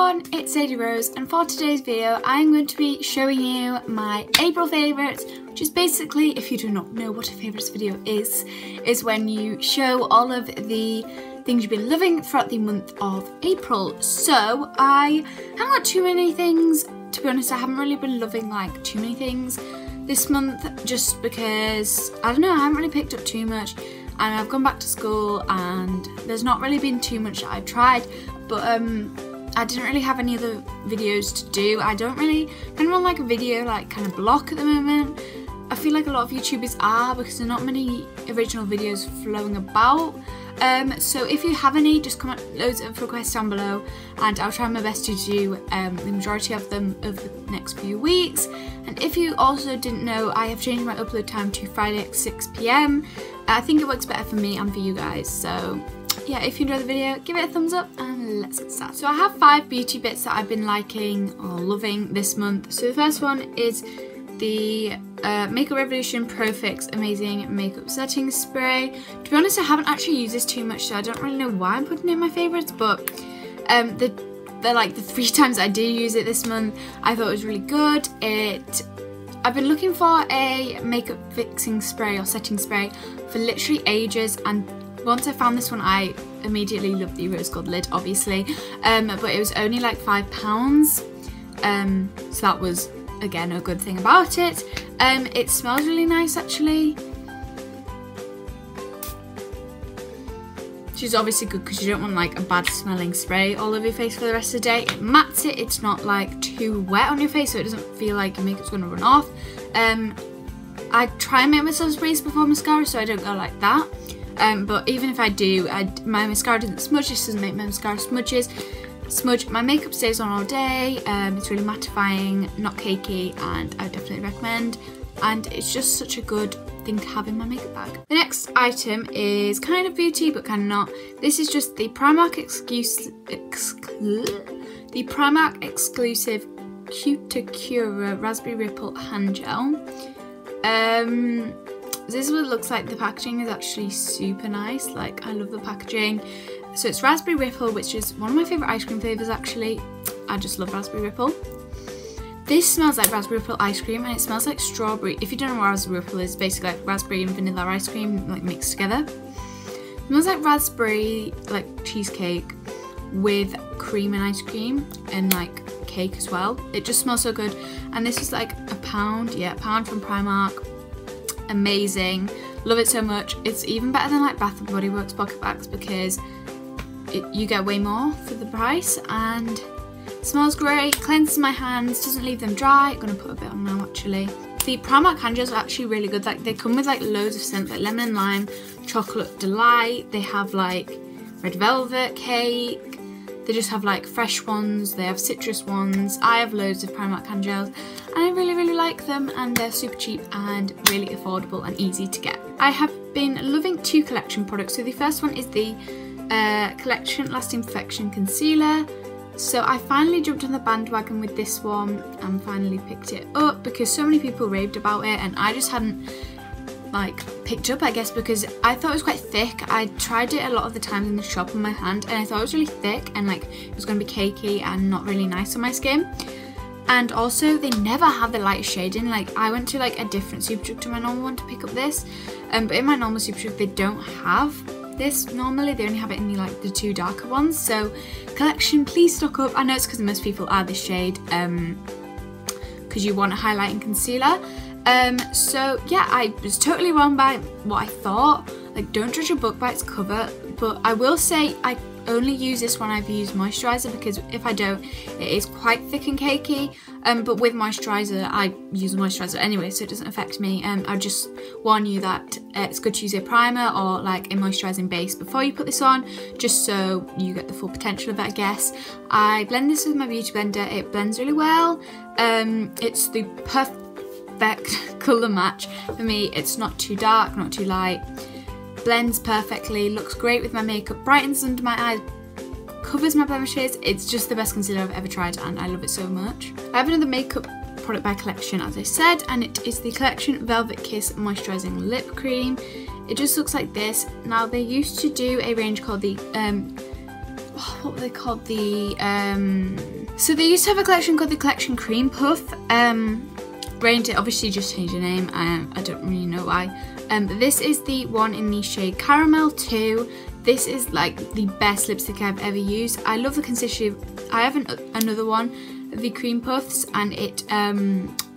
everyone, it's Sadie Rose, and for today's video I'm going to be showing you my April favourites, which is basically, if you do not know what a favourites video is when you show all of the things you've been loving throughout the month of April. So I haven't got too many things, to be honest. I haven't really been loving like too many things this month, just because, I don't know, I haven't really picked up too much. And I've gone back to school and there's not really been too much that I've tried, but I didn't really have any other videos to do. I don't really kind of want like a video like kind of block at the moment. I feel like a lot of YouTubers are, because there's not many original videos flowing about. So if you have any, just comment loads of requests down below and I'll try my best to do the majority of them over the next few weeks. And if you also didn't know, I have changed my upload time to Friday at 6 PM. I think it works better for me and for you guys. So yeah, if you enjoyed the video, give it a thumbs up and let's get started. So I have 5 beauty bits that I've been liking or loving this month. So the first one is the Makeup Revolution Pro Fix Amazing Makeup Setting Spray. To be honest, I haven't actually used this too much, so I don't really know why I'm putting it in my favourites, but the like the 3 times I did use it this month, I thought it was really good. I've been looking for a makeup fixing spray or setting spray for literally ages, and once I found this one I immediately loved the rose gold lid, obviously, but it was only like £5, so that was again a good thing about it. It smells really nice actually, which is obviously good because you don't want like a bad smelling spray all over your face for the rest of the day. It mattes it, it's not like too wet on your face, so it doesn't feel like your makeup's going to run off. I try and make myself sprays before mascara, so I don't go like that. But even if I do, my mascara doesn't smudge. This doesn't make my mascara smudge. My makeup stays on all day. It's really mattifying, not cakey, and I definitely recommend. And it's just such a good thing to have in my makeup bag. The next item is kind of beauty, but kind of not. This is just the Primark exclusive Cutacura Raspberry Ripple Hand Gel. This is what it looks like. The packaging is actually super nice. Like, I love the packaging. So it's Raspberry Ripple, which is one of my favourite ice cream flavours actually. I just love Raspberry Ripple. This smells like Raspberry Ripple ice cream, and it smells like strawberry. If you don't know what Raspberry Ripple is, basically like raspberry and vanilla ice cream like mixed together. It smells like raspberry like cheesecake with cream and ice cream and like cake as well. It just smells so good. And this is like £1, yeah, £1 from Primark. Amazing, love it so much. It's even better than like Bath & Body Works pocket bags because you get way more for the price, and it smells great, cleanses my hands, doesn't leave them dry. I'm gonna put a bit on now actually. The Primark hand gels are actually really good. Like, they come with like loads of scents, like lemon and lime, chocolate delight. They have like red velvet cake. They just have like fresh ones, they have citrus ones. I have loads of Primark hand gels and I really like them, and they're super cheap and really affordable and easy to get. I have been loving 2 collection products. So the first one is the Collection Lasting Perfection Concealer. So I finally jumped on the bandwagon with this one and finally picked it up because so many people raved about it and I just hadn't like picked up, I guess, because I thought it was quite thick. I tried it a lot of the times in the shop on my hand and I thought it was really thick and like it was going to be cakey and not really nice on my skin. And also they never have the light shading. Like, I went to like a different Superdrug to my normal one to pick up this, but in my normal Superdrug they don't have this normally. They only have it in the 2 darker ones. So collection, please stock up. I know it's because most people are this shade because you want a highlighting concealer. So yeah, I was totally wrong by what I thought. Like, don't judge a book by its cover, but I will say I only use this when I've used moisturiser, because if I don't, it is quite thick and cakey. But with moisturiser, I use moisturiser anyway, so it doesn't affect me. I just warn you that it's good to use a primer or like a moisturising base before you put this on, just so you get the full potential of it, I guess. I blend this with my beauty blender. It blends really well. It's the perfect colour match for me. It's not too dark, not too light. Blends perfectly, looks great with my makeup, brightens under my eyes, covers my blemishes. It's just the best concealer I've ever tried and I love it so much. I have another makeup product by Collection, as I said, and it is the Collection Velvet Kiss Moisturising Lip Cream. It just looks like this. Now, they used to do a range called the what were they called? So they used to have a collection called the Collection Cream Puff. Range, obviously just changed the name. I don't really know why. But this is the one in the shade Caramel 2. This is like the best lipstick I've ever used. I love the consistency. I have another one of the cream puffs, and it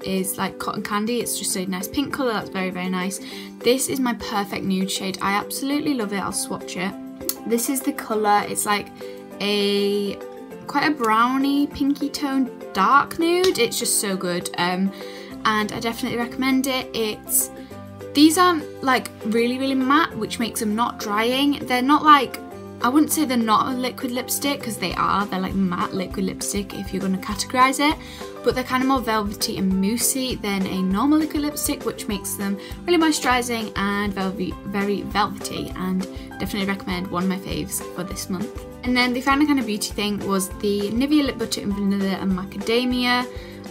is like cotton candy. It's just a nice pink colour. That's very, very nice. This is my perfect nude shade. I absolutely love it. I'll swatch it. This is the colour. It's like quite a browny, pinky tone, dark nude. It's just so good. And I definitely recommend it. These aren't like really, really matte, which makes them not drying. They're not like, I wouldn't say they're not a liquid lipstick, because they are. They're like matte liquid lipstick if you're going to categorise it. But they're kind of more velvety and moussey than a normal liquid lipstick, which makes them really moisturising and very velvety, and definitely recommend. One of my faves for this month. And then the final kind of beauty thing was the Nivea lip butter in vanilla and macadamia.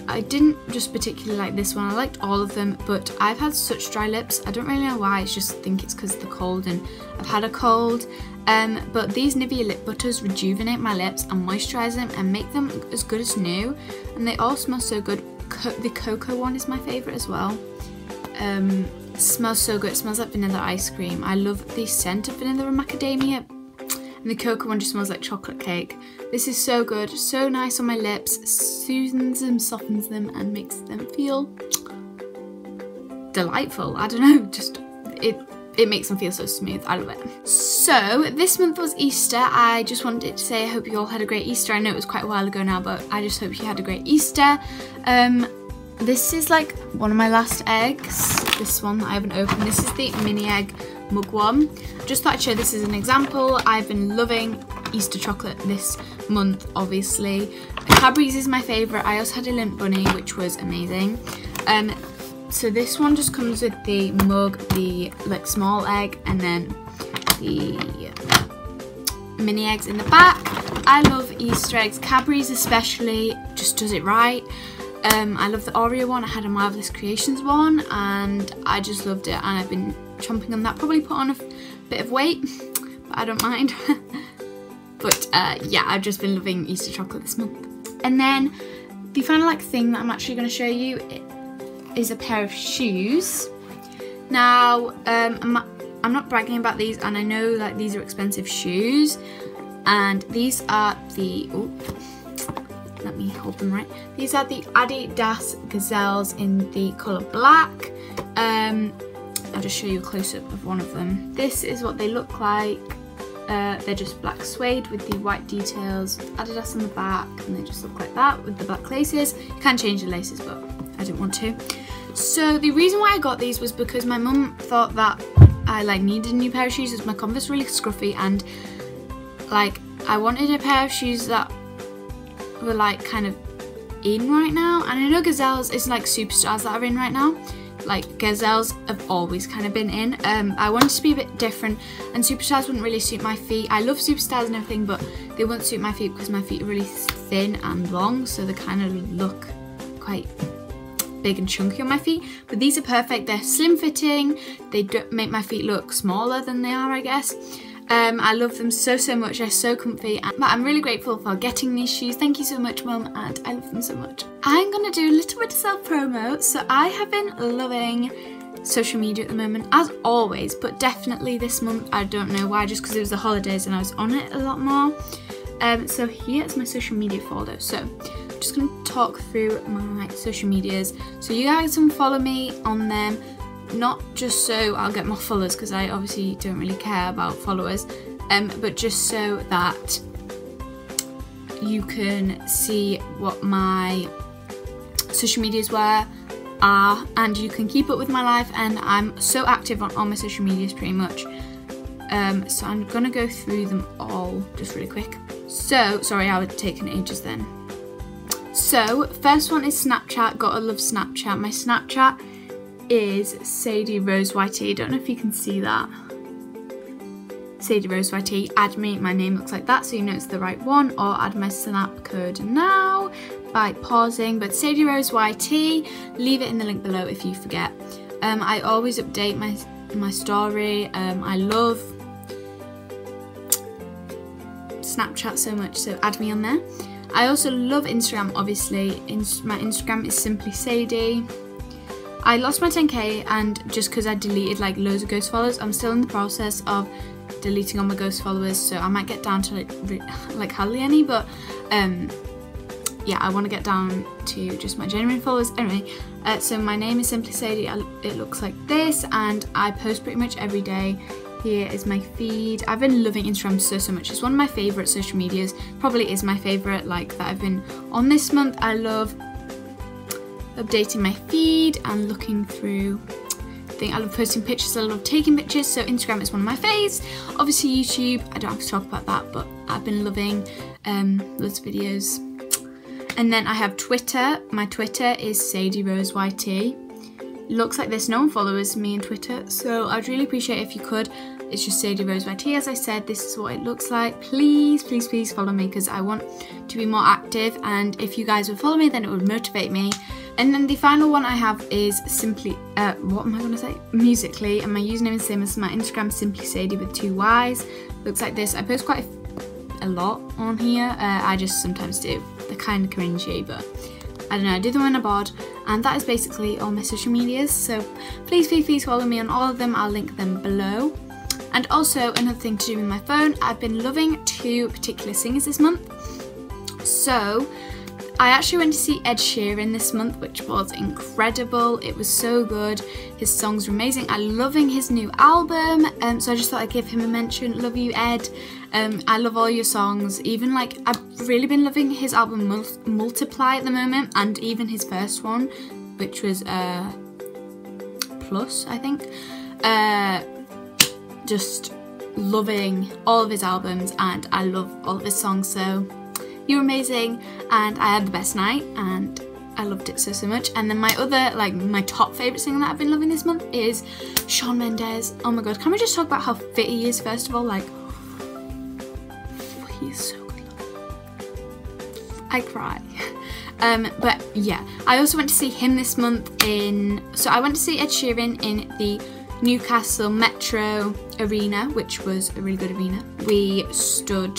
I didn't just particularly like this one. I liked all of them, but I've had such dry lips. I don't really know why. I just think it's because of the cold, and I've had a cold. But these Nivea lip butters rejuvenate my lips and moisturise them and make them as good as new. And they all smell so good. The cocoa one is my favourite as well. It smells so good. It smells like vanilla ice cream. I love the scent of vanilla and macadamia. And the cocoa one just smells like chocolate cake. This is so good, so nice on my lips, soothes them, softens them, and makes them feel delightful. I don't know, just it makes them feel so smooth. I love it. So this month was Easter. I just wanted to say I hope you all had a great Easter. I know it was quite a while ago now, but I just hope you had a great Easter. This is like one of my last eggs. This one that I haven't opened. This is the mini egg mug one. Just thought I'd show this as an example. I've been loving Easter chocolate this month, obviously. Cadbury's is my favourite. I also had a Lint Bunny, which was amazing. So this one just comes with the mug, the like small egg, and then the mini eggs in the back. I love Easter eggs. Cadbury's especially just does it right. I love the Oreo one. I had a Marvelous Creations one, and I just loved it, and I've been chomping on that. Probably put on a bit of weight, but I don't mind. But yeah, I've just been loving Easter chocolate this month. And then the final thing that I'm actually going to show you is a pair of shoes. Now I'm not bragging about these, and I know like these are expensive shoes, and these are the let me hold them right. These are the Adidas Gazelles in the colour black. I'll just show you a close-up of one of them. This is what they look like. They're just black suede with the white details, Adidas on the back, and they just look like that with the black laces. You can change the laces, but I didn't want to. So the reason why I got these was because my mum thought that I like needed a new pair of shoes, as my Converse were really scruffy, and like I wanted a pair of shoes that were like kind of in right now. And I know Gazelles is like Superstars that are in right now. Like Gazelles have always kind of been in. I wanted to be a bit different, and Superstars wouldn't really suit my feet. I love Superstars and everything, but they wouldn't suit my feet because my feet are really thin and long, so they kind of look quite big and chunky on my feet. But these are perfect. They're slim fitting. They don't make my feet look smaller than they are, I guess. I love them so much. They're so comfy, but I'm really grateful for getting these shoes. Thank you so much, Mum, and I love them so much. I'm gonna do a little bit of self-promo. So I have been loving social media at the moment, as always, but definitely this month, I don't know why, just because it was the holidays and I was on it a lot more. So here's my social media folder. So I'm just gonna talk through my social medias, so you guys can follow me on them. Not just so I'll get more followers, because I obviously don't really care about followers, but just so that you can see what my social medias are, and you can keep up with my life. And I'm so active on all my social medias pretty much, so I'm gonna go through them all just really quick. So sorry, I was taking ages then. So first one is Snapchat. Gotta love Snapchat. My Snapchat is Sadie Rose YT. Don't know if you can see that. Sadie Rose YT. Add me. My name looks like that, so you know it's the right one. Or add my Snap code now by pausing. But Sadie Rose YT. Leave it in the link below if you forget. I always update my story. I love Snapchat so much, so add me on there. I also love Instagram, obviously. My Instagram is simply Sadie. I lost my 10k, and just because I deleted like loads of ghost followers, I'm still in the process of deleting all my ghost followers, so I might get down to like hardly any, but yeah, I want to get down to just my genuine followers. Anyway, so my name is simply Sadie. It looks like this, and I post pretty much every day. Here is my feed. I've been loving Instagram so much. It's one of my favourite social medias. Probably is my favourite, like, that I've been on this month. I love updating my feed and looking through. I love posting pictures. I love taking pictures. So Instagram is one of my faves. Obviously YouTube, I don't have to talk about that, but I've been loving loads of videos. And then I have Twitter. My Twitter is sadierosexx. Looks like this. No one follows me on Twitter, so I'd really appreciate it if you could. It's just sadierosexx. As I said, this is what it looks like. Please, please, please follow me, because I want to be more active, and if you guys would follow me, then it would motivate me. And then the final one I have is simply what am I going to say? Musical.ly, and my username is the same as my Instagram, simply Sadie with 2 Y's. Looks like this. I post quite a lot on here. I just sometimes do. They're kind of cringy, but I don't know, I do them when I'm bored. And that is basically all my social medias, so please, please, please follow me on all of them. I'll link them below. And also, another thing to do with my phone, I've been loving 2 particular singers this month. So I actually went to see Ed Sheeran this month, which was incredible. It was so good. His songs were amazing. I'm loving his new album, so I just thought I'd give him a mention. Love you, Ed. I love all your songs. Even like, I've really been loving his album Multiply at the moment, and even his first one, which was Plus, I think. Just loving all of his albums, and I love all of his songs, so you're amazing. And I had the best night, and I loved it so much. And then my other, like, my top favourite singer that I've been loving this month is Shawn Mendes. Oh my god, can we just talk about how fit he is first of all? Like, he is so good looking. I cry. But yeah, I also went to see him this month so I went to see Ed Sheeran in the Newcastle Metro Arena, which was a really good arena. We stood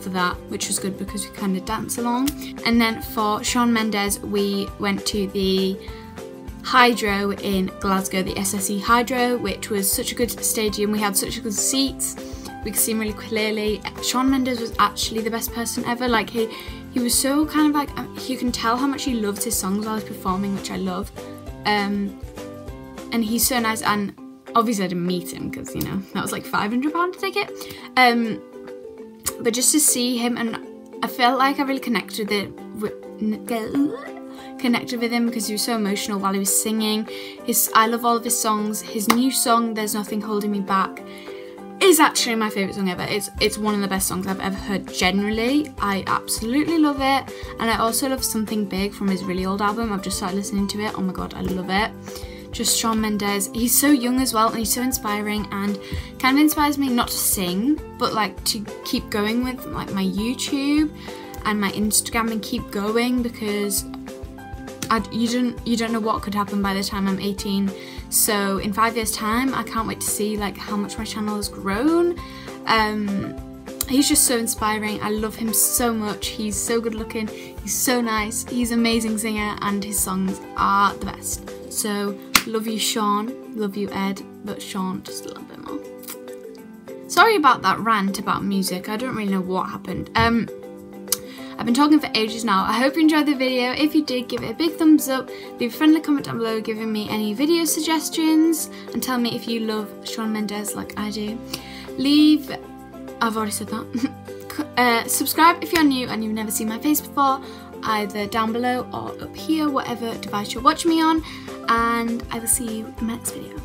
for that, which was good because we kind of dance along. And then for Shawn Mendes, we went to the Hydro in Glasgow, the SSE Hydro, which was such a good stadium. We had such good seats. We could see him really clearly. Shawn Mendes was actually the best person ever. Like, he was so kind of like, you can tell how much he loves his songs while he's performing, which I love. And he's so nice, and obviously I didn't meet him because, you know, that was like £500 a ticket. But just to see him, and I felt like I really connected with him because he was so emotional while he was singing. I love all of his songs. His new song, There's Nothing Holding Me Back, is actually my favourite song ever. It's one of the best songs I've ever heard generally. I absolutely love it. And I also love Something Big from his really old album. I've just started listening to it. Oh my god, I love it. Just Shawn Mendes. He's so young as well, and he's so inspiring, and kind of inspires me not to sing, but like to keep going with like my YouTube and my Instagram and keep going, because you don't know what could happen by the time I'm 18. So in 5 years time, I can't wait to see like how much my channel has grown. He's just so inspiring. I love him so much. He's so good looking. He's so nice. He's an amazing singer, and his songs are the best. So love you, Shawn. Love you, Ed. But Shawn just a little bit more. Sorry about that rant about music. I don't really know what happened. I've been talking for ages now. I hope you enjoyed the video. If you did, give it a big thumbs up. Leave a friendly comment down below giving me any video suggestions, and tell me if you love Shawn Mendes like I do. I've already said that. Subscribe if you're new and you've never seen my face before, either down below or up here, whatever device you're watching me on, and I will see you in my next video.